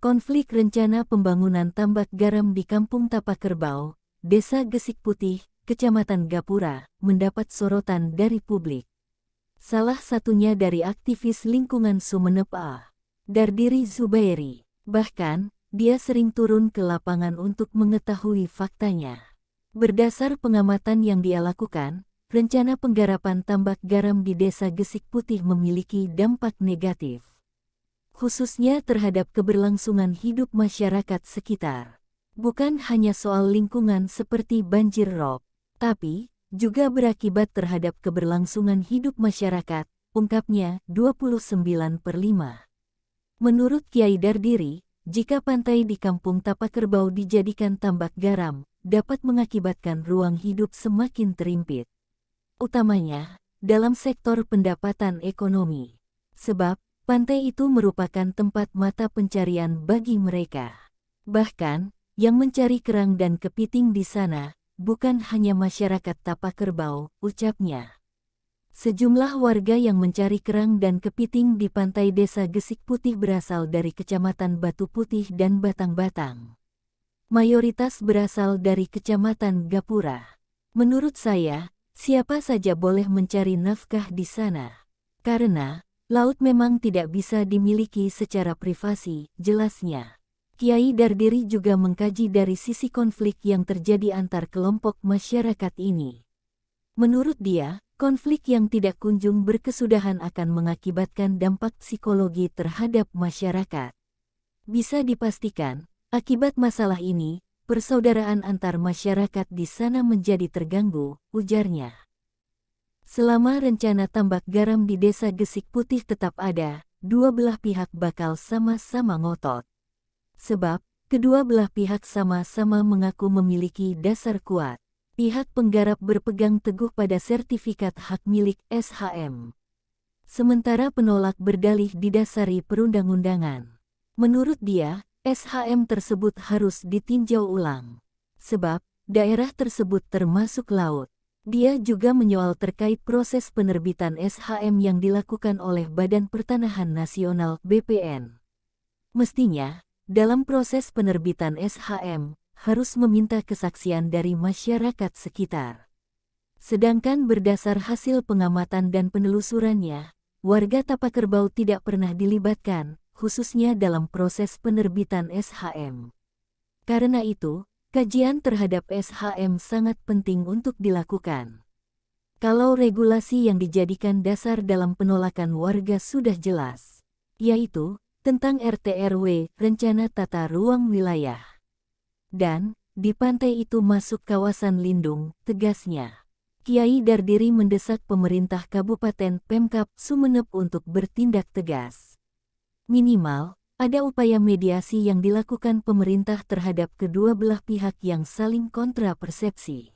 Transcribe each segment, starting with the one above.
Konflik rencana pembangunan tambak garam di Kampung Tapakerbau, Desa Gesik Putih, Kecamatan Gapura, mendapat sorotan dari publik. Salah satunya dari aktivis lingkungan Sumeneb A. Dardiri Zubairi. Bahkan, dia sering turun ke lapangan untuk mengetahui faktanya. Berdasar pengamatan yang dia lakukan, rencana penggarapan tambak garam di Desa Gesik Putih memiliki dampak negatif, khususnya terhadap keberlangsungan hidup masyarakat sekitar. Bukan hanya soal lingkungan seperti banjir rob, tapi juga berakibat terhadap keberlangsungan hidup masyarakat, ungkapnya 29/5. Menurut Kiai Dardiri, jika pantai di Kampung Tapakerbau dijadikan tambak garam, dapat mengakibatkan ruang hidup semakin terimpit, utamanya dalam sektor pendapatan ekonomi. Sebab, pantai itu merupakan tempat mata pencarian bagi mereka. Bahkan, yang mencari kerang dan kepiting di sana, bukan hanya masyarakat Tapakerbau, ucapnya. Sejumlah warga yang mencari kerang dan kepiting di pantai Desa Gesik Putih berasal dari Kecamatan Batu Putih dan Batang-Batang. Mayoritas berasal dari Kecamatan Gapura. Menurut saya, siapa saja boleh mencari nafkah di sana. Karena, laut memang tidak bisa dimiliki secara privasi, jelasnya. Kiai Dardiri juga mengkaji dari sisi konflik yang terjadi antar kelompok masyarakat ini. Menurut dia, konflik yang tidak kunjung berkesudahan akan mengakibatkan dampak psikologi terhadap masyarakat. Bisa dipastikan, akibat masalah ini, persaudaraan antar masyarakat di sana menjadi terganggu, ujarnya. Selama rencana tambak garam di Desa Gesik Putih tetap ada, dua belah pihak bakal sama-sama ngotot. Sebab, kedua belah pihak sama-sama mengaku memiliki dasar kuat. Pihak penggarap berpegang teguh pada sertifikat hak milik SHM. Sementara penolak berdalih didasari perundang-undangan. Menurut dia, SHM tersebut harus ditinjau ulang. Sebab, daerah tersebut termasuk laut. Dia juga menyoal terkait proses penerbitan SHM yang dilakukan oleh Badan Pertanahan Nasional (BPN). Mestinya, dalam proses penerbitan SHM, harus meminta kesaksian dari masyarakat sekitar. Sedangkan berdasar hasil pengamatan dan penelusurannya, warga Tapakerbau tidak pernah dilibatkan, khususnya dalam proses penerbitan SHM. Karena itu, kajian terhadap SHM sangat penting untuk dilakukan. Kalau regulasi yang dijadikan dasar dalam penolakan warga sudah jelas, yaitu tentang RT/RW, Rencana Tata Ruang Wilayah. Dan, di pantai itu masuk kawasan lindung, tegasnya. Kiai Dardiri mendesak pemerintah Kabupaten Pemkab Sumeneb untuk bertindak tegas. Minimal, ada upaya mediasi yang dilakukan pemerintah terhadap kedua belah pihak yang saling kontra persepsi.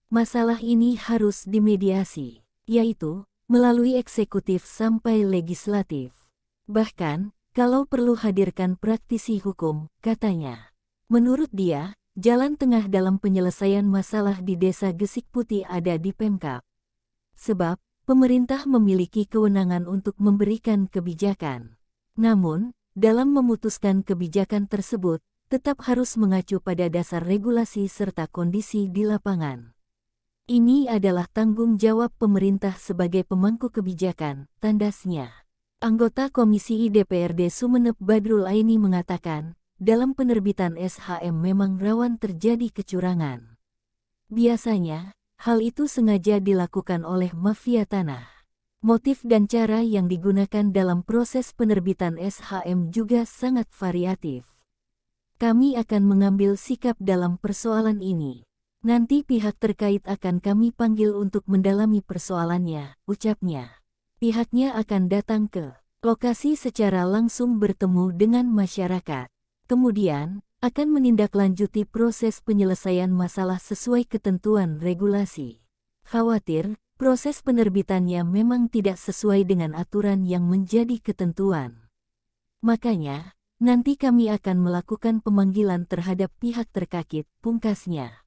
Masalah ini harus dimediasi, yaitu melalui eksekutif sampai legislatif. Bahkan, kalau perlu hadirkan praktisi hukum, katanya. Menurut dia, jalan tengah dalam penyelesaian masalah di Desa Gesik Putih ada di Pemkab. Sebab, pemerintah memiliki kewenangan untuk memberikan kebijakan. Namun, dalam memutuskan kebijakan tersebut, tetap harus mengacu pada dasar regulasi serta kondisi di lapangan. Ini adalah tanggung jawab pemerintah sebagai pemangku kebijakan, tandasnya. Anggota Komisi DPRD Sumeneb Badrul Aini mengatakan, dalam penerbitan SHM memang rawan terjadi kecurangan. Biasanya, hal itu sengaja dilakukan oleh mafia tanah. Motif dan cara yang digunakan dalam proses penerbitan SHM juga sangat variatif. Kami akan mengambil sikap dalam persoalan ini. Nanti pihak terkait akan kami panggil untuk mendalami persoalannya, ucapnya. Pihaknya akan datang ke lokasi secara langsung bertemu dengan masyarakat. Kemudian, akan menindaklanjuti proses penyelesaian masalah sesuai ketentuan regulasi. Khawatir, proses penerbitannya memang tidak sesuai dengan aturan yang menjadi ketentuan. Makanya, nanti kami akan melakukan pemanggilan terhadap pihak terkait, pungkasnya.